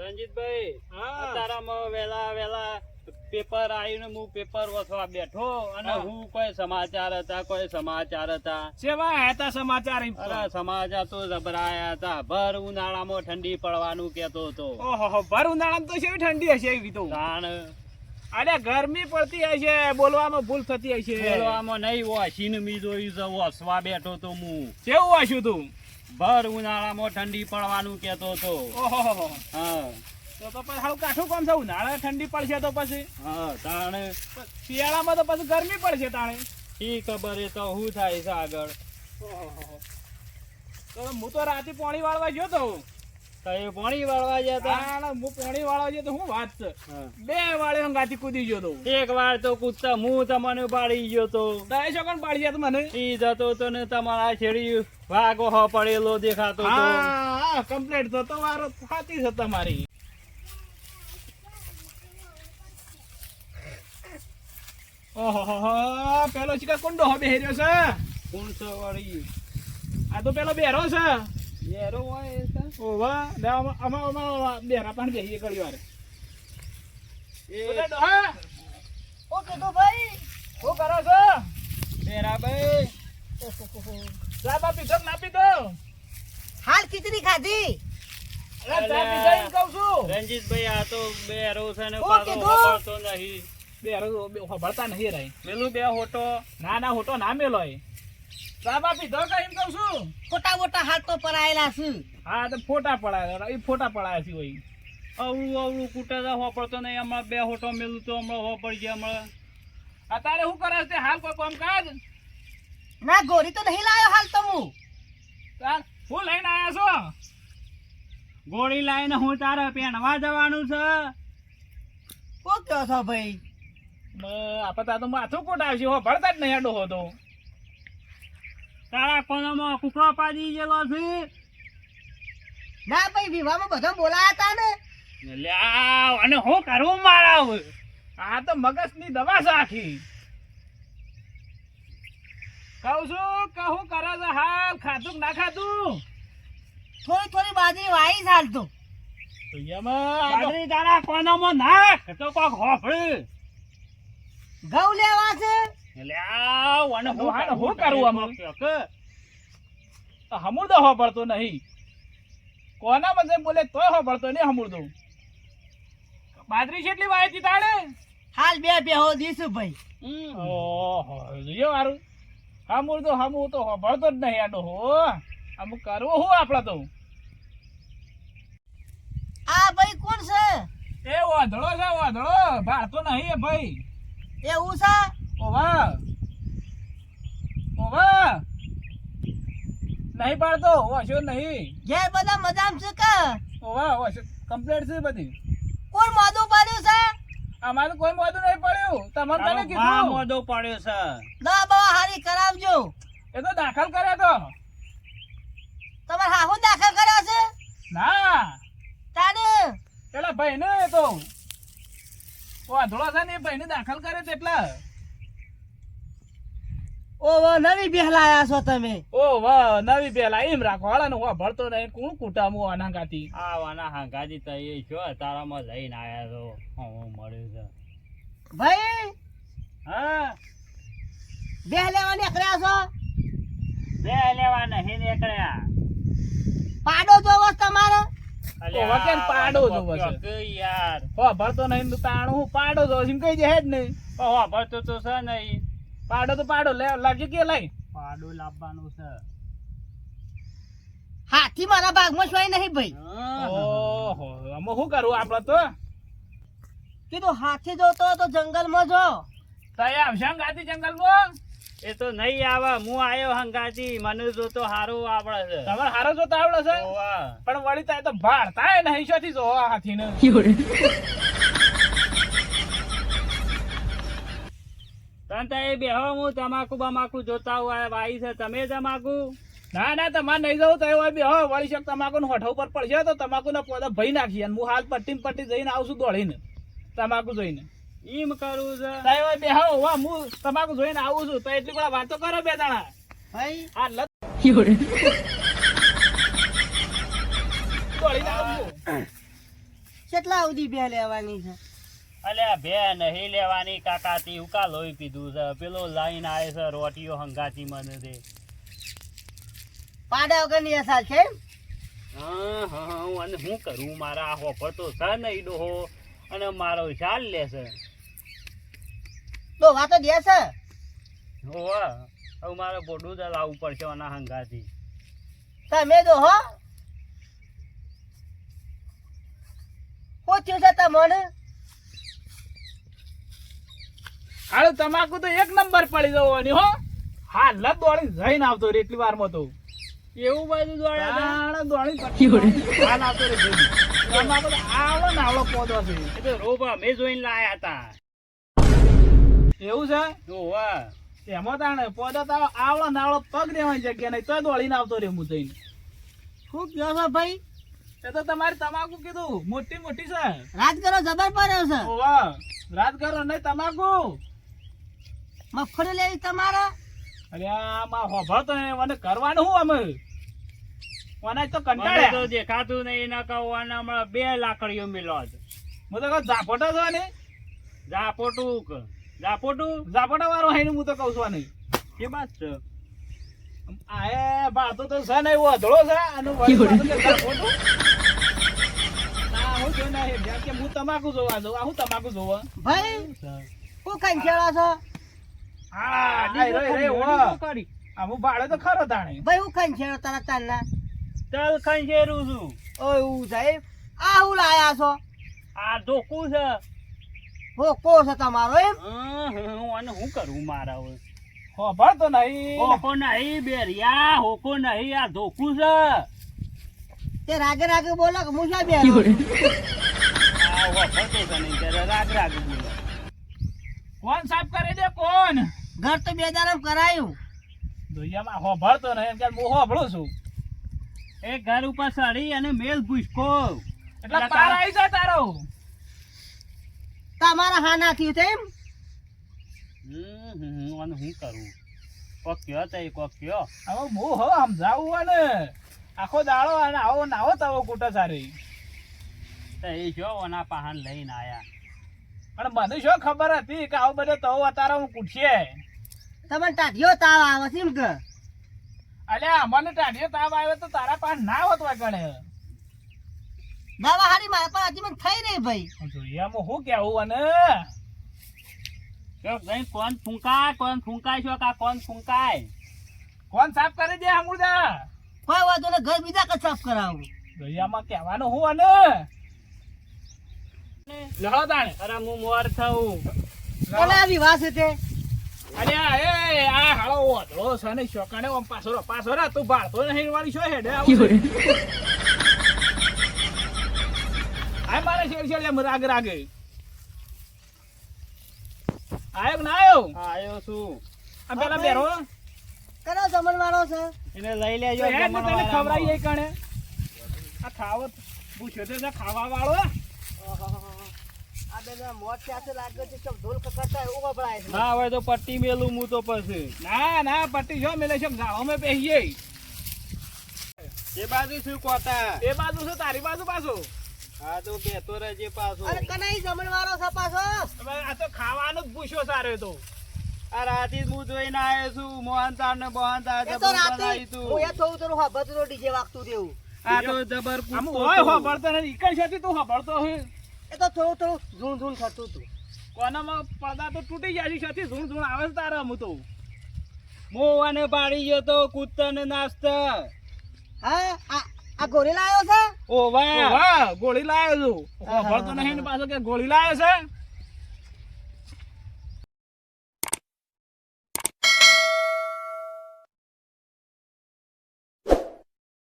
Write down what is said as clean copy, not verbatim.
રણજીતભાઈ તારામાં વેલા પેપર આવીને હું પેપર વાંચવા બેઠો અને હું કોઈ સમાચાર હતા સેવા હતા સમાચાર અરે સમાચાર તો જબરાયા હતા. ભર ઉનાળામાં ઠંડી પડવાનું કેતો હતો. ઓહો ભર ઉનાળામાં તો કેવી ઠંડી હશે એવી તો તાણ અરે ગરમી પડતી હશે, બોલવામાં ભૂલ થતી હશે. બોલવામાં નહીં વાસીને મી જોયું છે વાંચવા બેઠો તો હું. કેવું વાંચ્યું તું? ભર ઉનાળામાં ઠંડી પડવાનું કેતો હતો. ઓહો હા તો પછી હાલ કાઠું કોમ છે, ઉનાળા ઠંડી પડશે તો પછી હા તાણે શિયાળામાં તો પછી ગરમી પડશે તાણે. શી ખબર એ તો શું થાય છે આગળ. તો હું તો રાતે પાણી વાળવા ગયો તો. તો એ પાણી વાળવા ગયા હતા. હું પાણી વાળવા ગયો તો શું વાત છે, 2 વાળે હંગાથી કૂદી ગયો તો. એક વાર તો કૂદતા હું તમને પાડી ગયો તો. તારે શું કોણ પાડી ગયા મને? ઈ જતો તો ને તમારા છેડી વાગો હો પડેલો દેખાતો તો. હા કમ્પ્લીટ તો વારો ખાતી છે તમારી. ઓહો પેલો ચીકા કોંડો હો બેહર્યો છે. કોણ છે વળી? આ તો પેલો બેરો છે. બેરો હોય એ છે? ઓવા લે અમાર બેરા પણ બેહીએ ઘડી વાર. એ હા ઓ કીધું ભાઈ શું કરો છો? બેરા ભાઈ ચા બા પીધો કે ના પીધો? હાલ ખીચડી ખાધી. અરે ચા પીધા એમ કહું છું. રણજીતભાઈ આ તો બેરો છે ને હું પાછો કીધું? વાપરતો નહીં. બેરો ખબરતા નહીં રહી. પેલું બે હોટો ના હોટો ના મેલો એ. ચા બા પીધો કે એમ કહું છું. ખોટા મોટા હાથ તો પરાયેલા છે. હા તો ફોટા પડાયા એ ફોટા પડાયા છે હોય. અવળું કૂટા વાપરતો નહીં. હમણાં બે હોટો મેલું તો હમણાં વાપરી ગયા હમણાં. અત્યારે શું કરે છે હાલ કોઈ કામ કાજ? ના ગોરી તો નહીં લાયો હાલ તો હું. હું લઈને આયા છો? ગોળી લાઈને હું તારે પહેણવા જવાનું છે. શું કહો છો ભાઈ? આપણે તો માથું કોટ આવશે હો ભરતા જ નહીં આડો હતો. તારા કોનામાં કુકડો પાડી ગયેલો છે. ના ભાઈ વિવાહમાં બધા બોલાયા હતા ને. લ્યા અને હું કરવું મારા હવે? આ તો મગજની દવા છે આખી. કહું છું કે હું કરે છે હાલ ખાધું કે ના ખાધું? થોડી બાજરી વાઈ હાલ તો. તો એમાં બાજરી તારા કોનામાં નાખ તો કોક હોફળી. ઘઉં લેવા છે. લ્યા અને હું કરું આમાં? હમુરદો હો પડતો નહીં. કોના મને બોલે તોય હો પડતો નહીં હમુરદો. બાજરી કેટલી વાય હતી તાણે? હાલ 2 બેહો દીશું ભાઈ. ઓહો જો મારું હમુરદો હમું તો હો પડતો જ નહીં આડો હો. અમુક કરવું હું આપડે તો. આ ભાઈ કોણ છે? એ વાંધળો છે વાંધળો ભાળતો નહીં એ ભાઈ. એવું છે? ઓવા નહીં પાડતો ઓછો નહીં. ઘેર બધા મજામાં છે કે? ઓવા ઓછો કમ્પ્લીટ છે બધી. કોણ મોઢું પાડ્યું છે? અમારું કોઈ મોઢું નહીં પડ્યું. તમને તને હા કીધું મોઢો પાડ્યો છે. દવા બવા હારી કરાવજો. એ તો દાખલ કર્યા તો. તમારે હાહુ દાખલ કર્યા છે? ના તાને પેલા ભાઈ ને તો વાંધળો છે ને એ ભાઈ ને દાખલ કરે એટલે. ઓહો નવી બેહલાયા છો તમે. ઓ વાહ નવી પેલા એમ રાખો હાલાનું હો ભરતો નહીં. કોણ કુટામું અનાગાતી આવાના હાંગાજી તો એ છો તારામાં લઈને આયા છો. હું મળ્યું છે. ભાઈ હા બેહ લેવા નીકળ્યા છો? બે લેવા નહીં નીકળ્યા. પાડો જોવો છે તમારે? ઓવા કેમ પાડો જોવો છે? કે યાર હો ભરતો નહીં તો તાણું હું પાડો જો એમ કઈ જાય જ નહીં. વાપરતો તો છે નહીં. પાડો તો પાડો લે લાગી કે લઈ. પાડું લાવવાનું છે. હાથી મારા ભાગમાં સોય નહીં ભાઈ. ઓહો અમે શું કરું આપડે તો? કીધું હાથી જોતો તો જંગલમાં જો. તય આવશે ગાતી જંગલમાં? એ તો નહીં આવે. હું આયો હંગાતી. મને જો તો હારું આવડે છે. તમારે હારો જોતા આવડે છે? ઓવા. પણ વળી તાય તો ભાળતા નહીં શોથી જો હાથી ને. તને એ બેહો હું તમાકુ બમાકુ જોતા હોય વાઈ છે. તમે તમાકુ ના તમારે નહીં જવું તો એવું બે હો વળી શક તમાકુ હોઠ ઉપર પડશે તો તમાકુ ના પોતા ભઈ નાખીએ. હું હાલ પટ્ટી જઈને આવશું દોડીને તમાકુ જોઈને. એમ કરવું છે. તય બે હો હું તમાકુ જોઈને આવું છું તો એટલી બધા વાતો કરો બે દાણા. ભાઈ આ લત દોડીને આવું. કેટલા સુધી બે લેવાની છે અલ્યા બે નહીં લેવાની કાકા તી ઉકા લોહી પીધું છે પેલો લાઈન આવે છે રોટીઓ હંગાતી મને દે પાડા વગરની અસર છે એમ? હા અને હું કરું મારા આ હોફર તો છે નહીં ડોહો અને મારો ચાલ લેશે તો વાતો દે છે હોવા હવે મારે બોડું જ લાવવું પડશે આના હંગાથી તમે તો હો પૂછ્યું છે તમને હાલો તમાકુ તો એક નંબર પડી જવાની હો હાલ જ દોડી જઈને આવતો રે એટલી વારમાં તો એવું બધું દોડ્યા દોડી હાલ આવતો રે જઈને. તમાકુ તો આવડો ને આવડો પોદો છે એ તો રોબા મેં જોઈને લાયા હતા એવું છે હોવા એમાં તાણે પોદો તો આવડો ને આવડો પગ દેવાની જગ્યા નહીં તો દોડીને આવતો રે હું જઈને. શું કહો છો ભાઈ એ તો તમારી તમાકુ કીધું મોટી મોટી છે રાત કરો જબર પડ્યો છે ઓવા રાત કરો નહીં તમાકુ મગફળી લેવી તમારે અરે આમાં હોભળ તો મને કરવાનું શું અમે મને તો મને તો કંટાળ્યા દેખાતું નહીં ના કહું અને હમણાં 2 લાકડીઓ મિલો છે હું તો કહું ઝાપોટો છો ને જાપોટું ઝાપોટા વાળો હાઈને હું તો કહું છું નહીં કે બાત છે આ ભાતો તો છે ને એવો અધળો છે અને વળી પાછું કે ઝાપોટું. ના હું જોઈ ના હેડ્યા કે હું તમાકુ જોવા જઉં આ હું તમાકુ જોવા ભાઈ શું ખાઈ ખેડો છો હા રે આ હું ભાડે તો ખરો તાણે ભાઈ હું ખાઈ ખેડો તારા તારના તલ ખંજેરું છું ઓ એવું સાહેબ આ હું લાયા છો આ ધોકું છે હો કો છે તમારો એમ અને હું કરું મારા હવે હોભળ તો નહીં હોકો નહીં બેરિયા હોકો નહીં આ ધોકું છે તે રાગે રાગે બોલો કે હું શું બે આ વખતો છે નહીં ત્યારે રાગ બોલે કોણ સાફ કરી દે કોણ ઘર તો બે દારમ કરાયું દુનિયામાં હોભળ તો નહીં કે હું હોભળું છું એ ઘર ઉપર ચડી અને મેલ ભૂસકો એટલે પાર આવી જાય તારો તમારા હા ના થયું છે એમ અને હું કરું કોક કયો તો કોક કયો હવે હું હો સમજાવું અને આખો દાડો અને આવો નાવો તવો કૂટો સારી તો એ જો ઓના પાહન લઈને આયા પણ મને શું ખબર હતી કે આવો બધો તવો અત્યારે હું કૂટશે તમને ટાઢિયો તાવ આવે છે એમ કે અલ્યા મને ટાઢિયો તાવ આવ્યો તો તારા પાસે ના હોત હોય કણે દવા હારી મારા પણ હજી મને થઈ રહી ભાઈ જોઈએ હું કેવું અને કોણ ફૂંકાય છો કા કોણ ફૂંકાય કોણ સાફ કરી દે હમુદા કોઈ વાંધો ને ઘર બીજા કે સાફ કરાવું દરિયામાં કહેવાનું હું અને લડો તાણે અરે હું મોર થઉં કોના વિવાહ છે તે અલ્યા એ આ હાળો ઓધળો છે ને શોકાને ઓમ પાછો રે તું ભાળતો નહીં વાળી શું હેડે આવું આ મારે શેર એમ રાગ રાગે આયો કે ના આયો આયો છું આ પેલા બેરો કનો જમણ વાળો છે એને લઈ લેજો હેડ ને તને ખવડાવીએ કણે આ ખાવો પૂછ્યો તો ખાવા વાળો આ બેના મોત સાથે લાગે છે કે ઢોલ કકડતા એવું વપરાય છે ના હોય તો પટ્ટી મેલું હું તો પછી ના પટ્ટી જો મેલે છે ગાવા મે બેહીએ એ બાજુ શું કોતા એ બાજુ છે તારી બાજુ પાછો હા તો બેતો રહેજે પાછો અરે કનાઈ જમણ વાળો છે પાછો હવે આ તો ખાવાનું જ પૂછ્યો સારે તો આ રાતે હું જોઈને આવ્યો છું મોહનતાર ને બોહનતાર એ તો રાતે હું એ થોડું થોડું હાબતનો ડીજે વાગતું દેવું આ તો જબર આમ હોય ખબરતો નથી ઈકણ છે તું ખબરતો હોય એ તો થોડું થોડું ઝૂણ ઝૂણ થતું હતું કોનામાં પડદા તો તૂટી જાય છે છતી ઝૂણ ઝૂણ આવે છે તારા હું તો મોવાને પાડી ગયો તો કૂતર ને નાસ્તા હા આ ગોરી લાયો છે ઓવા વાહ ગોળી લાયો છું ખબરતો નહીં ને પાછો કે ગોળી લાયો છે